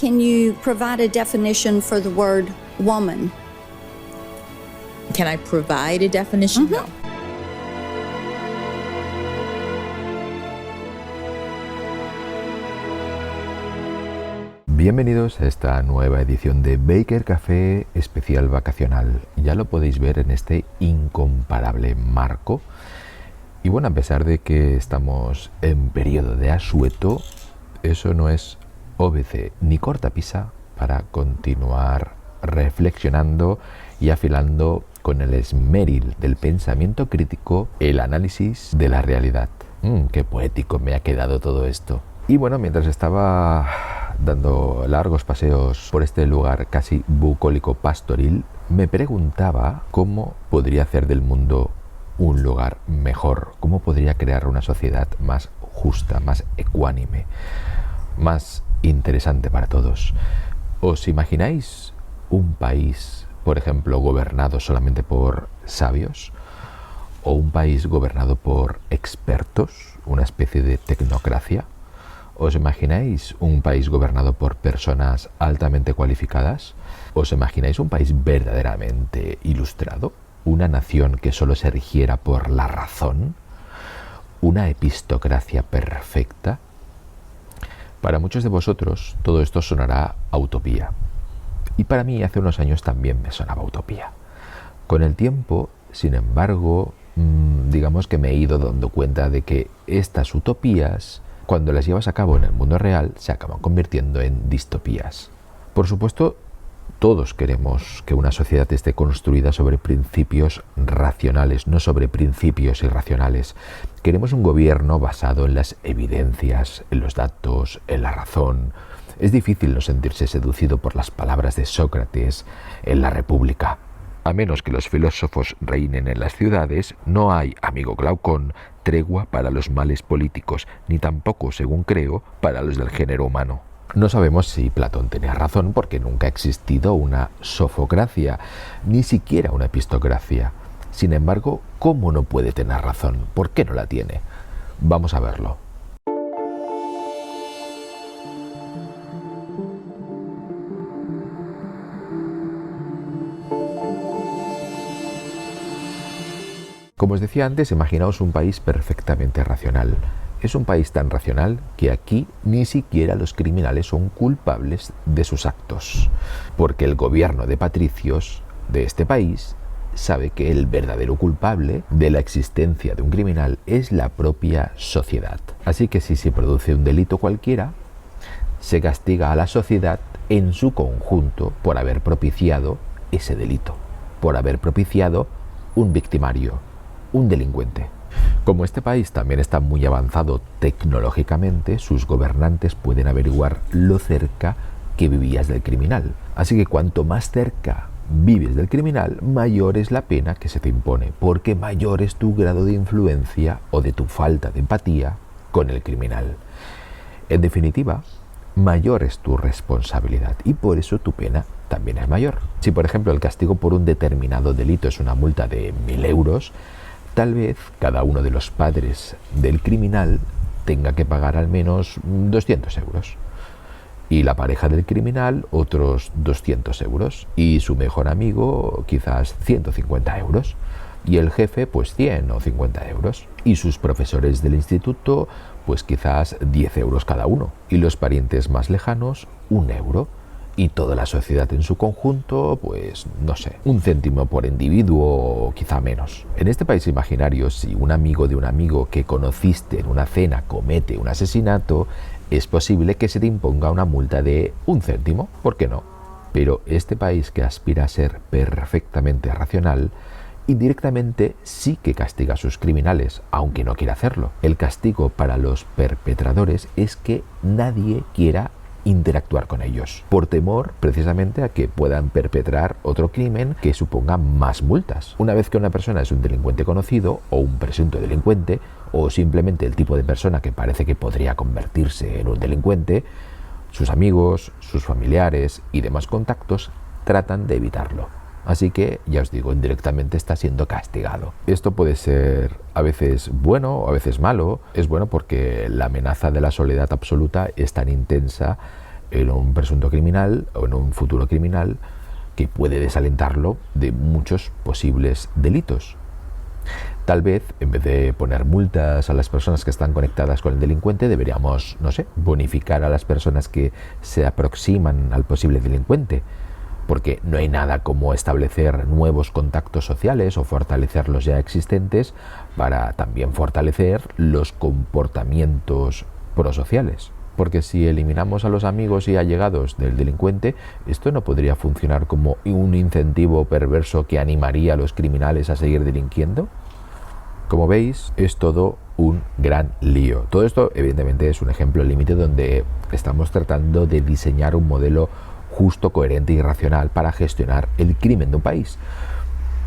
Can you provide a definition for the word woman? Can I provide a definition? No. Bienvenidos a esta nueva edición de Baker Café especial vacacional. Ya lo podéis ver en este incomparable marco. Y bueno, a pesar de que estamos en periodo de asueto, eso no es óbice ni cortapisa para continuar reflexionando y afilando con el esmeril del pensamiento crítico el análisis de la realidad. Qué poético me ha quedado todo esto. Y bueno, mientras estaba dando largos paseos por este lugar casi bucólico pastoril, me preguntaba cómo podría hacer del mundo un lugar mejor, cómo podría crear una sociedad más justa, más ecuánime, más interesante para todos. ¿Os imagináis un país, por ejemplo, gobernado solamente por sabios? ¿O un país gobernado por expertos, una especie de tecnocracia? ¿Os imagináis un país gobernado por personas altamente cualificadas? ¿Os imagináis un país verdaderamente ilustrado? ¿Una nación que solo se rigiera por la razón? ¿Una epistocracia perfecta? Para muchos de vosotros todo esto sonará a utopía. Y para mí hace unos años también me sonaba utopía. Con el tiempo, sin embargo, digamos que me he ido dando cuenta de que estas utopías, cuando las llevas a cabo en el mundo real, se acaban convirtiendo en distopías. Por supuesto, todos queremos que una sociedad esté construida sobre principios racionales, no sobre principios irracionales. Queremos un gobierno basado en las evidencias, en los datos, en la razón. Es difícil no sentirse seducido por las palabras de Sócrates en La República. A menos que los filósofos reinen en las ciudades, no hay, amigo Glaucón, tregua para los males políticos, ni tampoco, según creo, para los del género humano. No sabemos si Platón tenía razón porque nunca ha existido una sofocracia, ni siquiera una epistocracia. Sin embargo, ¿cómo no puede tener razón? ¿Por qué no la tiene? Vamos a verlo. Como os decía antes, imaginaos un país perfectamente racional. Es un país tan racional que aquí ni siquiera los criminales son culpables de sus actos, porque el gobierno de patricios de este país sabe que el verdadero culpable de la existencia de un criminal es la propia sociedad. Así que si se produce un delito cualquiera, se castiga a la sociedad en su conjunto por haber propiciado ese delito, por haber propiciado un victimario, un delincuente. Como este país también está muy avanzado tecnológicamente, sus gobernantes pueden averiguar lo cerca que vivías del criminal. Así que cuanto más cerca vives del criminal, mayor es la pena que se te impone, porque mayor es tu grado de influencia o de tu falta de empatía con el criminal. En definitiva, mayor es tu responsabilidad y por eso tu pena también es mayor. Si, por ejemplo, el castigo por un determinado delito es una multa de 1.000 euros, tal vez cada uno de los padres del criminal tenga que pagar al menos 200 euros. Y la pareja del criminal otros 200 euros. Y su mejor amigo quizás 150 euros. Y el jefe pues 100 o 50 euros. Y sus profesores del instituto pues quizás 10 euros cada uno. Y los parientes más lejanos 1 euro. Y toda la sociedad en su conjunto, pues, no sé, 1 céntimo por individuo o quizá menos. En este país imaginario, si un amigo de un amigo que conociste en una cena comete un asesinato, es posible que se te imponga una multa de 1 céntimo, ¿por qué no? Pero este país que aspira a ser perfectamente racional, indirectamente sí que castiga a sus criminales, aunque no quiera hacerlo. El castigo para los perpetradores es que nadie quiera interactuar con ellos, por temor precisamente a que puedan perpetrar otro crimen que suponga más multas. Una vez que una persona es un delincuente conocido o un presunto delincuente o simplemente el tipo de persona que parece que podría convertirse en un delincuente, sus amigos, sus familiares y demás contactos tratan de evitarlo. Así que, ya os digo, indirectamente está siendo castigado. Esto puede ser a veces bueno o a veces malo. Es bueno porque la amenaza de la soledad absoluta es tan intensa en un presunto criminal o en un futuro criminal que puede desalentarlo de muchos posibles delitos. Tal vez, en vez de poner multas a las personas que están conectadas con el delincuente, deberíamos, no sé, bonificar a las personas que se aproximan al posible delincuente, porque no hay nada como establecer nuevos contactos sociales o fortalecer los ya existentes para también fortalecer los comportamientos prosociales. Porque si eliminamos a los amigos y allegados del delincuente, esto no podría funcionar como un incentivo perverso que animaría a los criminales a seguir delinquiendo. Como veis, es todo un gran lío. Todo esto, evidentemente, es un ejemplo límite donde estamos tratando de diseñar un modelo justo, coherente y racional para gestionar el crimen de un país.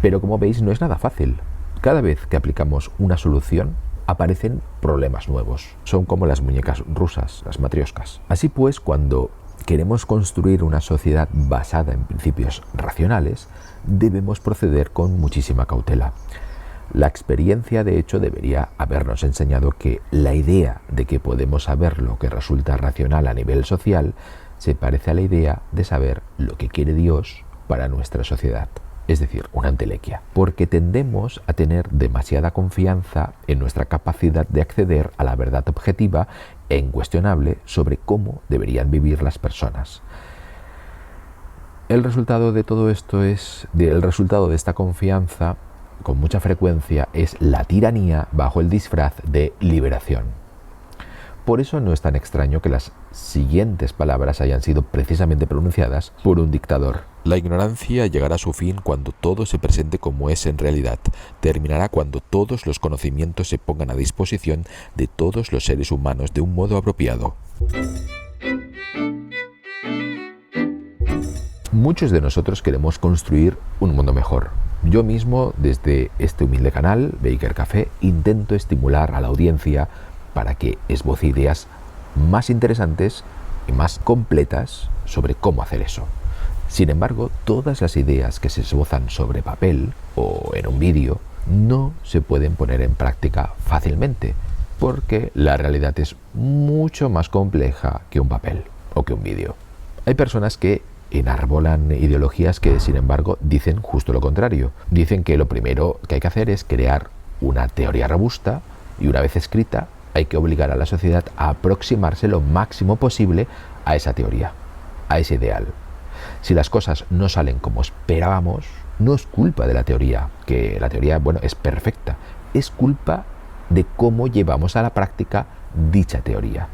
Pero como veis, no es nada fácil. Cada vez que aplicamos una solución, aparecen problemas nuevos. Son como las muñecas rusas, las matrioscas. Así pues, cuando queremos construir una sociedad basada en principios racionales, debemos proceder con muchísima cautela. La experiencia, de hecho, debería habernos enseñado que la idea de que podemos saber lo que resulta racional a nivel social se parece a la idea de saber lo que quiere Dios para nuestra sociedad, es decir, una entelequia, porque tendemos a tener demasiada confianza en nuestra capacidad de acceder a la verdad objetiva e incuestionable sobre cómo deberían vivir las personas. El resultado de todo esto el resultado de esta confianza, con mucha frecuencia, es la tiranía bajo el disfraz de liberación. Por eso no es tan extraño que las siguientes palabras hayan sido precisamente pronunciadas por un dictador. La ignorancia llegará a su fin cuando todo se presente como es en realidad. Terminará cuando todos los conocimientos se pongan a disposición de todos los seres humanos de un modo apropiado. Muchos de nosotros queremos construir un mundo mejor. Yo mismo, desde este humilde canal, Baker Café, intento estimular a la audiencia para que esboce ideas más interesantes y más completas sobre cómo hacer eso. Sin embargo, todas las ideas que se esbozan sobre papel o en un vídeo no se pueden poner en práctica fácilmente, porque la realidad es mucho más compleja que un papel o que un vídeo. Hay personas que enarbolan ideologías que, sin embargo, dicen justo lo contrario. Dicen que lo primero que hay que hacer es crear una teoría robusta y, una vez escrita, hay que obligar a la sociedad a aproximarse lo máximo posible a esa teoría, a ese ideal. Si las cosas no salen como esperábamos, no es culpa de la teoría, que la teoría, es perfecta. Es culpa de cómo llevamos a la práctica dicha teoría.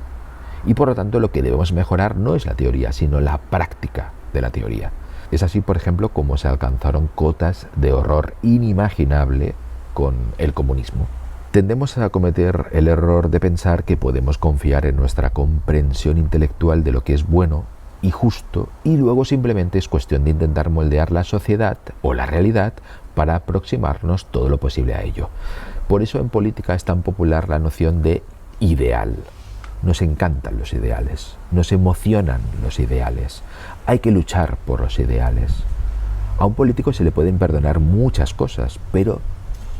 Y por lo tanto, lo que debemos mejorar no es la teoría, sino la práctica de la teoría. Es así, por ejemplo, como se alcanzaron cotas de horror inimaginable con el comunismo. Tendemos a cometer el error de pensar que podemos confiar en nuestra comprensión intelectual de lo que es bueno y justo, y luego simplemente es cuestión de intentar moldear la sociedad o la realidad para aproximarnos todo lo posible a ello. Por eso en política es tan popular la noción de ideal. Nos encantan los ideales, nos emocionan los ideales. Hay que luchar por los ideales. A un político se le pueden perdonar muchas cosas, pero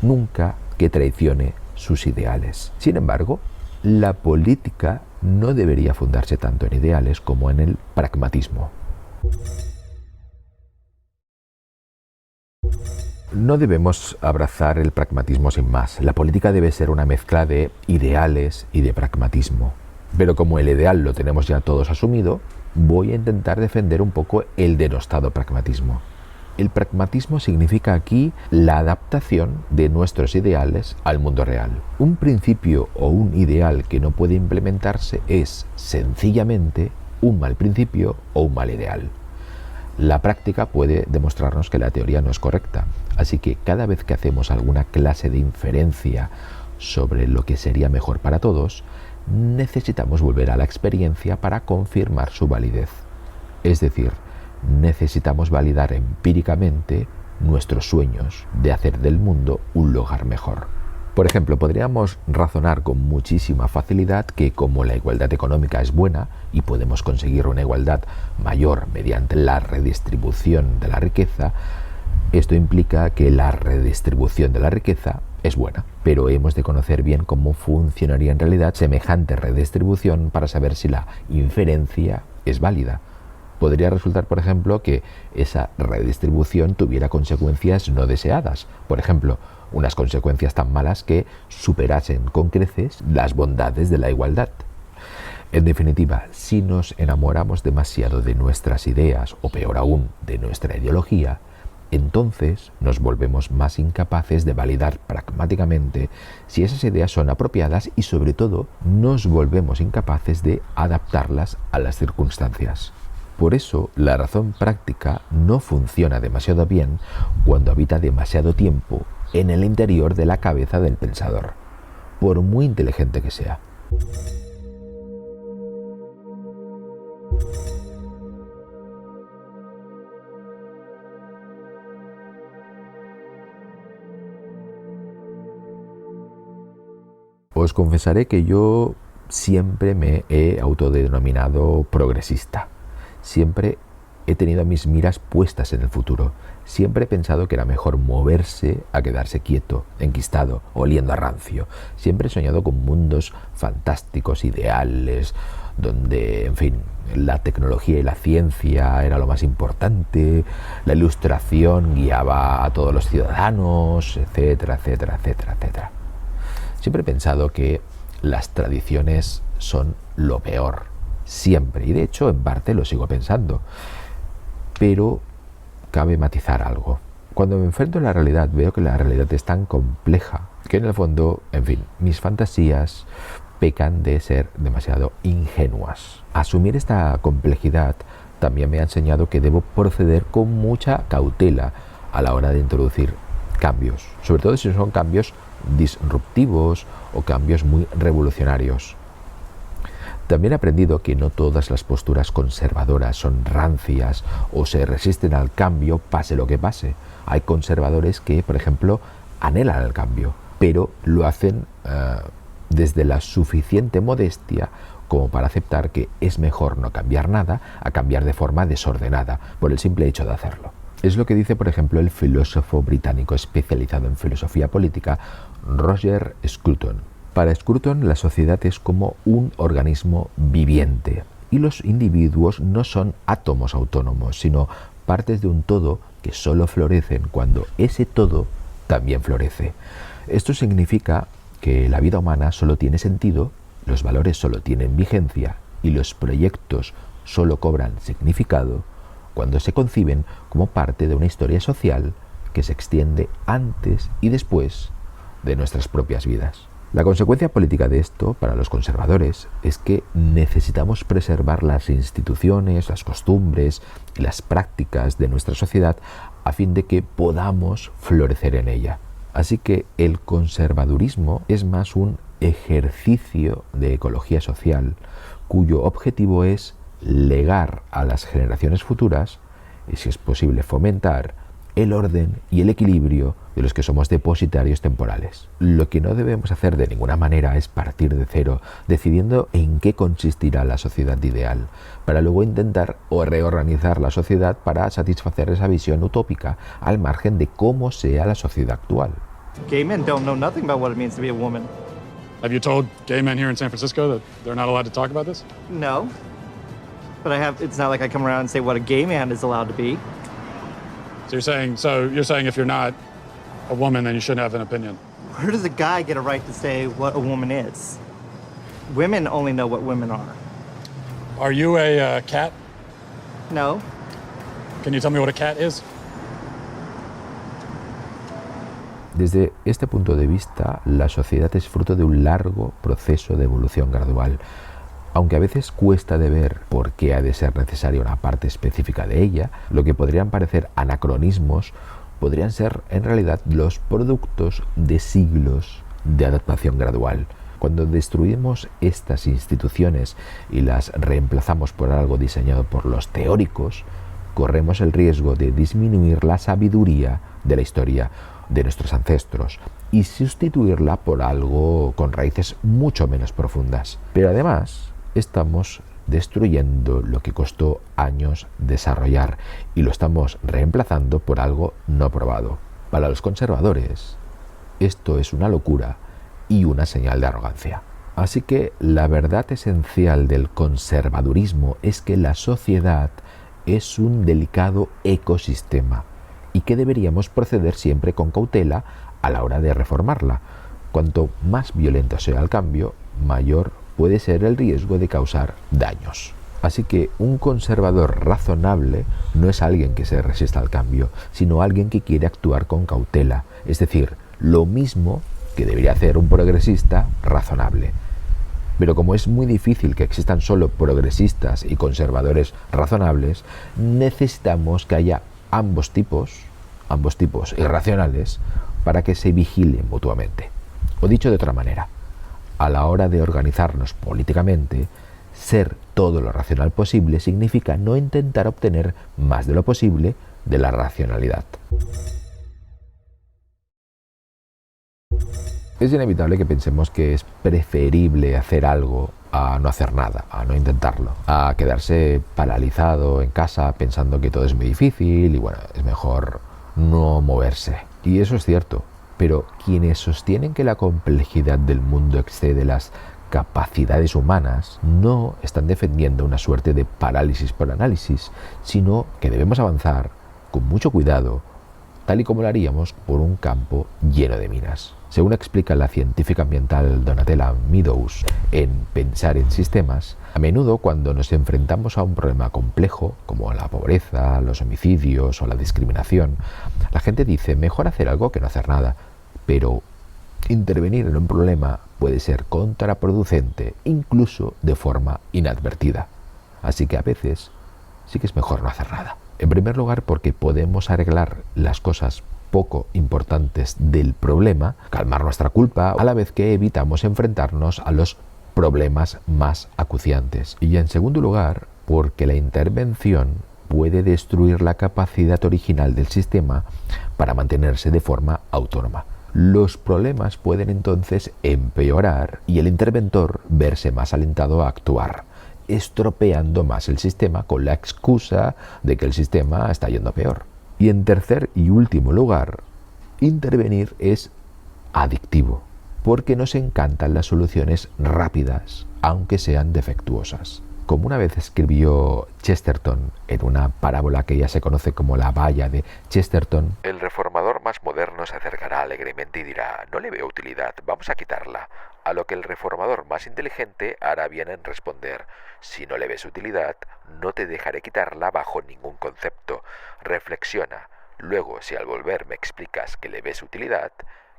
nunca que traicione sus ideales. Sin embargo, la política no debería fundarse tanto en ideales como en el pragmatismo. No debemos abrazar el pragmatismo sin más. La política debe ser una mezcla de ideales y de pragmatismo. Pero como el ideal lo tenemos ya todos asumido, voy a intentar defender un poco el denostado pragmatismo. El pragmatismo significa aquí la adaptación de nuestros ideales al mundo real. Un principio o un ideal que no puede implementarse es sencillamente un mal principio o un mal ideal. La práctica puede demostrarnos que la teoría no es correcta, así que cada vez que hacemos alguna clase de inferencia sobre lo que sería mejor para todos, necesitamos volver a la experiencia para confirmar su validez. Es decir, necesitamos validar empíricamente nuestros sueños de hacer del mundo un lugar mejor. Por ejemplo, podríamos razonar con muchísima facilidad que como la igualdad económica es buena y podemos conseguir una igualdad mayor mediante la redistribución de la riqueza, esto implica que la redistribución de la riqueza es buena, pero hemos de conocer bien cómo funcionaría en realidad semejante redistribución para saber si la inferencia es válida. Podría resultar, por ejemplo, que esa redistribución tuviera consecuencias no deseadas. Por ejemplo, unas consecuencias tan malas que superasen con creces las bondades de la igualdad. En definitiva, si nos enamoramos demasiado de nuestras ideas, o peor aún, de nuestra ideología, entonces nos volvemos más incapaces de validar pragmáticamente si esas ideas son apropiadas y, sobre todo, nos volvemos incapaces de adaptarlas a las circunstancias. Por eso, la razón práctica no funciona demasiado bien cuando habita demasiado tiempo en el interior de la cabeza del pensador, por muy inteligente que sea. Os confesaré que yo siempre me he autodenominado progresista. Siempre he tenido mis miras puestas en el futuro. Siempre he pensado que era mejor moverse a quedarse quieto, enquistado, oliendo a rancio. Siempre he soñado con mundos fantásticos, ideales, donde, en fin, la tecnología y la ciencia era lo más importante, la ilustración guiaba a todos los ciudadanos, etcétera, etcétera, etcétera, etcétera. Siempre he pensado que las tradiciones son lo peor, siempre, y de hecho en parte lo sigo pensando. Pero cabe matizar algo. Cuando me enfrento a la realidad veo que la realidad es tan compleja que en el fondo, en fin, mis fantasías pecan de ser demasiado ingenuas. Asumir esta complejidad también me ha enseñado que debo proceder con mucha cautela a la hora de introducir cambios, sobre todo si son cambios disruptivos o cambios muy revolucionarios. También he aprendido que no todas las posturas conservadoras son rancias o se resisten al cambio pase lo que pase. Hay conservadores que, por ejemplo, anhelan el cambio, pero lo hacen desde la suficiente modestia como para aceptar que es mejor no cambiar nada a cambiar de forma desordenada por el simple hecho de hacerlo. Es lo que dice, por ejemplo, el filósofo británico especializado en filosofía política, Roger Scruton. Para Scruton, la sociedad es como un organismo viviente y los individuos no son átomos autónomos, sino partes de un todo que solo florecen cuando ese todo también florece. Esto significa que la vida humana solo tiene sentido, los valores solo tienen vigencia y los proyectos solo cobran significado cuando se conciben como parte de una historia social que se extiende antes y después de nuestras propias vidas. La consecuencia política de esto, para los conservadores, es que necesitamos preservar las instituciones, las costumbres y las prácticas de nuestra sociedad a fin de que podamos florecer en ella. Así que el conservadurismo es más un ejercicio de ecología social cuyo objetivo es legar a las generaciones futuras y, si es posible, fomentar el orden y el equilibrio de los que somos depositarios temporales. Lo que no debemos hacer de ninguna manera es partir de cero, decidiendo en qué consistirá la sociedad ideal, para luego intentar reorganizar la sociedad para satisfacer esa visión utópica, al margen de cómo sea la sociedad actual. Gay men don't know nothing about what it means to be a woman. Have you told gay men here in San Francisco that they're not allowed to talk about this? No. But it's not like I come around and say what a gay man is allowed to be. So you're saying if you're not a woman, then you shouldn't have an opinion. Where does a guy get a right to say what a woman is? Women only know what women are. Are you a cat? No. Can you tell me what a cat is? Desde este punto de vista, la sociedad es fruto de un largo proceso de evolución gradual. Aunque a veces cuesta de ver por qué ha de ser necesaria una parte específica de ella, lo que podrían parecer anacronismos podrían ser en realidad los productos de siglos de adaptación gradual. Cuando destruimos estas instituciones y las reemplazamos por algo diseñado por los teóricos, corremos el riesgo de disminuir la sabiduría de la historia de nuestros ancestros y sustituirla por algo con raíces mucho menos profundas. Pero además, estamos destruyendo lo que costó años desarrollar y lo estamos reemplazando por algo no probado. Para los conservadores, esto es una locura y una señal de arrogancia. Así que la verdad esencial del conservadurismo es que la sociedad es un delicado ecosistema y que deberíamos proceder siempre con cautela a la hora de reformarla. Cuanto más violento sea el cambio, mayor puede ser el riesgo de causar daños. Así que un conservador razonable no es alguien que se resista al cambio, sino alguien que quiere actuar con cautela, es decir, lo mismo que debería hacer un progresista razonable. Pero como es muy difícil que existan solo progresistas y conservadores razonables, necesitamos que haya ambos tipos irracionales, para que se vigilen mutuamente. O dicho de otra manera, a la hora de organizarnos políticamente, ser todo lo racional posible significa no intentar obtener más de lo posible de la racionalidad. Es inevitable que pensemos que es preferible hacer algo a no hacer nada, a no intentarlo, a quedarse paralizado en casa pensando que todo es muy difícil y bueno, es mejor no moverse. Y eso es cierto, pero quienes sostienen que la complejidad del mundo excede las capacidades humanas no están defendiendo una suerte de parálisis por análisis, sino que debemos avanzar con mucho cuidado, tal y como lo haríamos por un campo lleno de minas. Según explica la científica ambiental Donatella Meadows en Pensar en Sistemas, a menudo cuando nos enfrentamos a un problema complejo, como la pobreza, los homicidios o la discriminación, la gente dice mejor hacer algo que no hacer nada, pero intervenir en un problema puede ser contraproducente, incluso de forma inadvertida. Así que a veces sí que es mejor no hacer nada. En primer lugar, porque podemos arreglar las cosas poco importantes del problema, calmar nuestra culpa, a la vez que evitamos enfrentarnos a los problemas más acuciantes. Y en segundo lugar, porque la intervención puede destruir la capacidad original del sistema para mantenerse de forma autónoma. Los problemas pueden entonces empeorar y el interventor verse más alentado a actuar, estropeando más el sistema con la excusa de que el sistema está yendo peor. Y en tercer y último lugar, intervenir es adictivo, porque nos encantan las soluciones rápidas, aunque sean defectuosas. Como una vez escribió Chesterton en una parábola que ya se conoce como la valla de Chesterton, el reformador más moderno se acercará alegremente y dirá: no le veo utilidad, vamos a quitarla. A lo que el reformador más inteligente hará bien en responder: si no le ves utilidad, no te dejaré quitarla bajo ningún concepto. Reflexiona. Luego, si al volver me explicas que le ves utilidad,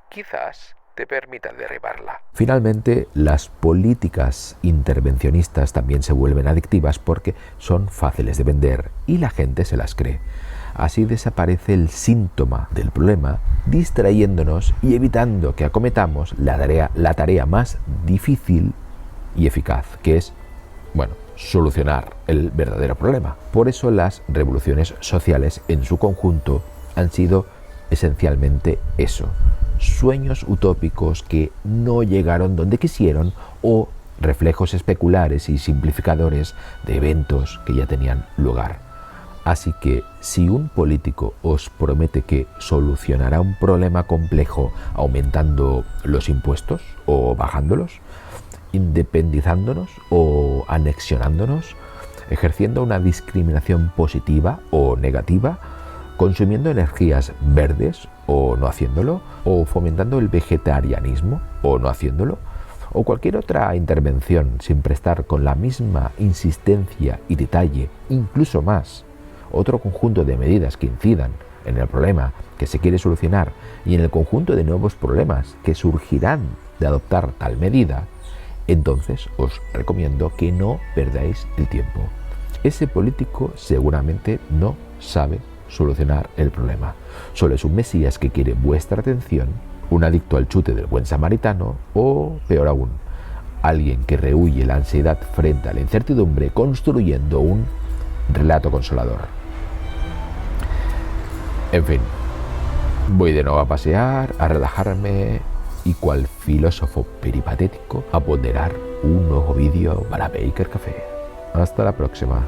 quizás te permita derribarla. Finalmente, las políticas intervencionistas también se vuelven adictivas porque son fáciles de vender y la gente se las cree. Así desaparece el síntoma del problema, distrayéndonos y evitando que acometamos la tarea más difícil y eficaz, que es, solucionar el verdadero problema. Por eso las revoluciones sociales en su conjunto han sido esencialmente eso: sueños utópicos que no llegaron donde quisieron o reflejos especulares y simplificadores de eventos que ya tenían lugar. Así que si un político os promete que solucionará un problema complejo aumentando los impuestos o bajándolos, independizándonos o anexionándonos, ejerciendo una discriminación positiva o negativa, consumiendo energías verdes o no haciéndolo, o fomentando el vegetarianismo o no haciéndolo, o cualquier otra intervención sin prestar con la misma insistencia y detalle, incluso más, otro conjunto de medidas que incidan en el problema que se quiere solucionar y en el conjunto de nuevos problemas que surgirán de adoptar tal medida, entonces os recomiendo que no perdáis el tiempo. Ese político seguramente no sabe solucionar el problema. Solo es un mesías que quiere vuestra atención, un adicto al chute del buen samaritano o, peor aún, alguien que rehúye la ansiedad frente a la incertidumbre construyendo un relato consolador. En fin, voy de nuevo a pasear, a relajarme y cual filósofo peripatético a ponderar un nuevo vídeo para Baker Café. Hasta la próxima.